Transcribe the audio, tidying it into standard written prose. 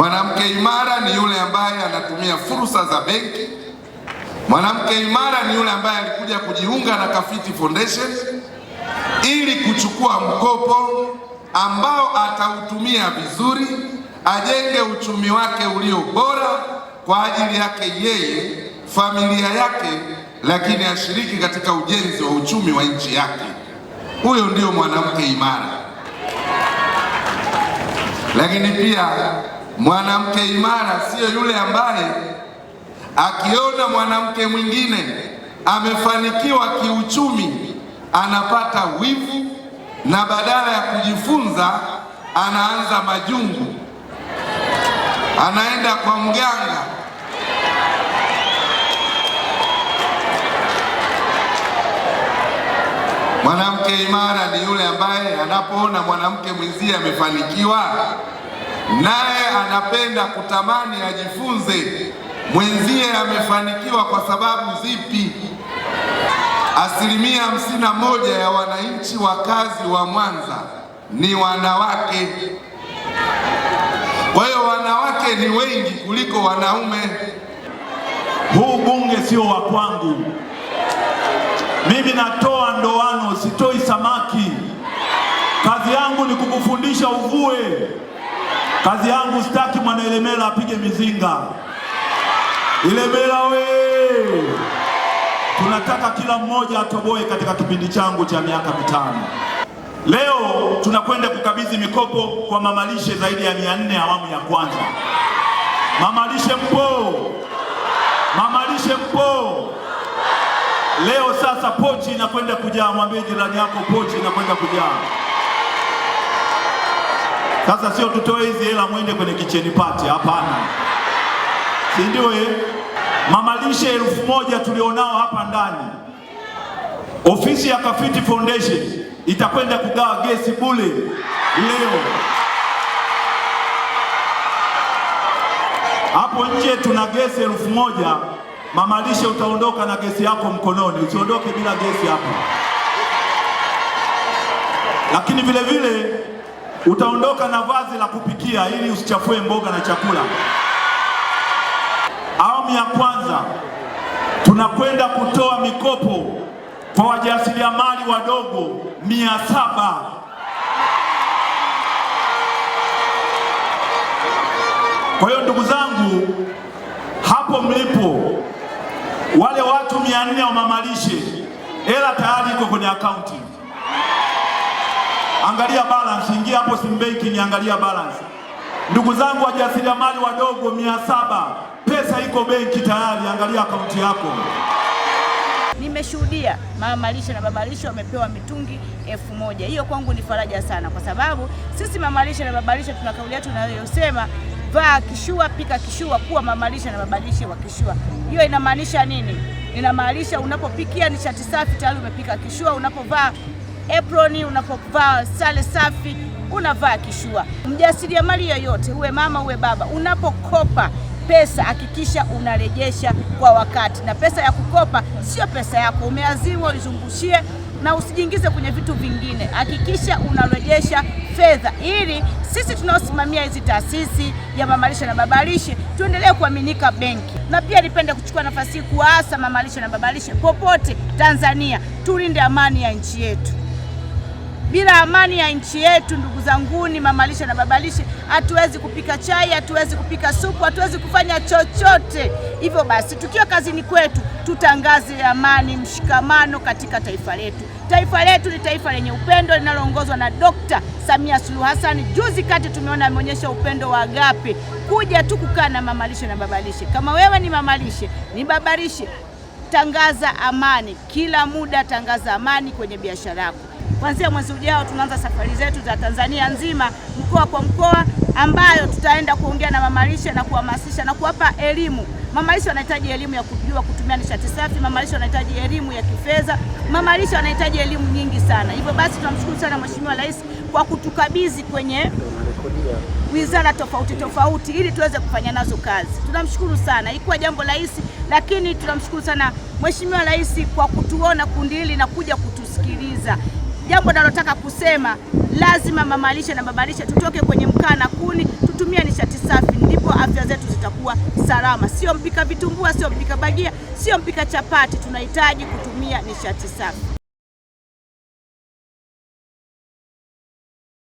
Mwanamke imara ni yule ambaye anatumia fursa za benki. Mwanamke imara ni yule ambaye alikuja kujiunga na Kafiti Foundation ili kuchukua mkopo ambao atautumia vizuri, ajenge uchumi wake ulio bora kwa ajili yake yeye, familia yake, lakini ashiriki katika ujenzi wa uchumi wa nchi yake. Huyo ndio mwanamke imara. Lakini pia mwanamke imara sio yule ambaye akiona mwanamke mwingine amefanikiwa kiuchumi anapata wivu na badala ya kujifunza anaanza majungu, anaenda kwa mganga. Mwanamke imara ni yule ambaye anapoona mwanamke mwenzie amefanikiwa, naye anapenda kutamani ajifunze mwenzie amefanikiwa kwa sababu zipi. 51% ya wananchi wakazi wa Mwanza ni wanawake. Kwa hiyo wanawake ni wengi kuliko wanaume. Huu bunge sio wa kwangu. Mimi natoa ndoano, sitoi samaki. Kazi yangu ni kukufundisha uvue. Kazi yangu sitaki mwana Ilemela apige mizinga. Ilemela we! Tunataka kila mmoja atoboe katika kipindi changu cha miaka 5. Leo tunakwenda kukabidhi mikopo kwa mamalishe zaidi ya 400 awamu ya kwanza. Mamalishe mpo! Mamalishe mpo! Leo sasa pochi inakwenda kujaa. Mwambie jirani yako pochi inakwenda kujaa. Sasa sio tutoe hizi hela mwende kwenye kicheni party, hapana. Si ndio? Mamalishe 1000 tulionao hapa ndani. Ofisi ya Kafiti Foundation itakwenda kugawa gesi bure leo. Hapo nje tuna gesi 1000. Mamalishe utaondoka na gesi yako mkononi, usiondoke bila gesi hapo. Lakini vile vile utaondoka na vazi la kupikia ili usichafue mboga na chakula. Awamu ya kwanza tunakwenda kutoa mikopo kwa wajasiriamali wadogo 700. Kwa hiyo ndugu zangu, hapo mlipo wale watu 400 wa mamalishe, hela tayari iko kwenye akaunti. Angalia balance, ingia hapo sim banking, angalia balance. Ndugu zangu wajasiriamali wadogo 700, pesa iko benki tayari, angalia akaunti yako. Nimeshuhudia mamalishe na babalishe wamepewa mitungi 1000. Hiyo kwangu ni faraja sana, kwa sababu sisi mamalishe na babalishe tuna kauli yetu tunayosema vaa kishua, pika kishua, kuwa mamalishe na babalishe wa kishua. Hiyo inamaanisha nini? Inamaanisha unapopikia nishati safi tayari umepika kishua, unapovaa apron, unapovaa sare safi unavaa kishua. Mjasiriamali yoyote, uwe mama uwe baba, unapokopa pesa hakikisha unarejesha kwa wakati. Na pesa ya kukopa sio pesa yako, umeazimwa uizungushie na usijiingize kwenye vitu vingine. Hakikisha unarejesha fedha ili sisi tunaosimamia hizi taasisi ya mamalishe na babalishe tuendelee kuaminika benki. Na pia nipende kuchukua nafasi hii kuwaasa mamalishe na babalishe popote Tanzania, tulinde amani ya nchi yetu. Bila amani ya nchi yetu, ndugu zanguni mamalishe na babalishe, hatuwezi kupika chai, hatuwezi kupika supu, hatuwezi kufanya chochote. Hivyo basi tukiwa kazini kwetu tutangaze amani, mshikamano katika taifa letu. Taifa letu ni taifa lenye upendo linaloongozwa na Dr. Samia Suluhu Hassan. Juzi kati tumeona ameonyesha upendo wa agape kuja tu kukaa na mamalishe na babalishe. Kama wewe ni mamalishe, ni babalishe, tangaza amani kila muda, tangaza amani kwenye biashara yako. Kuanzia mwezi ujao tunaanza safari zetu za Tanzania nzima, mkoa kwa mkoa, ambayo tutaenda kuongea na mamalishe na kuhamasisha na kuwapa elimu. Mamalishe wanahitaji elimu ya kujua kutumia nishati safi, mamalishe wanahitaji elimu ya kifedha, mamalishe wanahitaji elimu nyingi sana. Hivyo basi tunamshukuru sana Mheshimiwa Rais kwa kutukabidhi kwenye wizara tofauti tofauti ili tuweze kufanya nazo kazi. Tunamshukuru sana. Haikuwa jambo rahisi, lakini tunamshukuru sana Mheshimiwa Rais kwa kutuona kundi hili na kuja kutusikiliza. Jambo nalotaka kusema, lazima mamalishe na babalishe tutoke kwenye mkaa na kuni, tutumie nishati safi. kuwa salama. Sio mpika vitumbua, sio mpika bagia, sio mpika chapati. Tunahitaji kutumia nishati safi.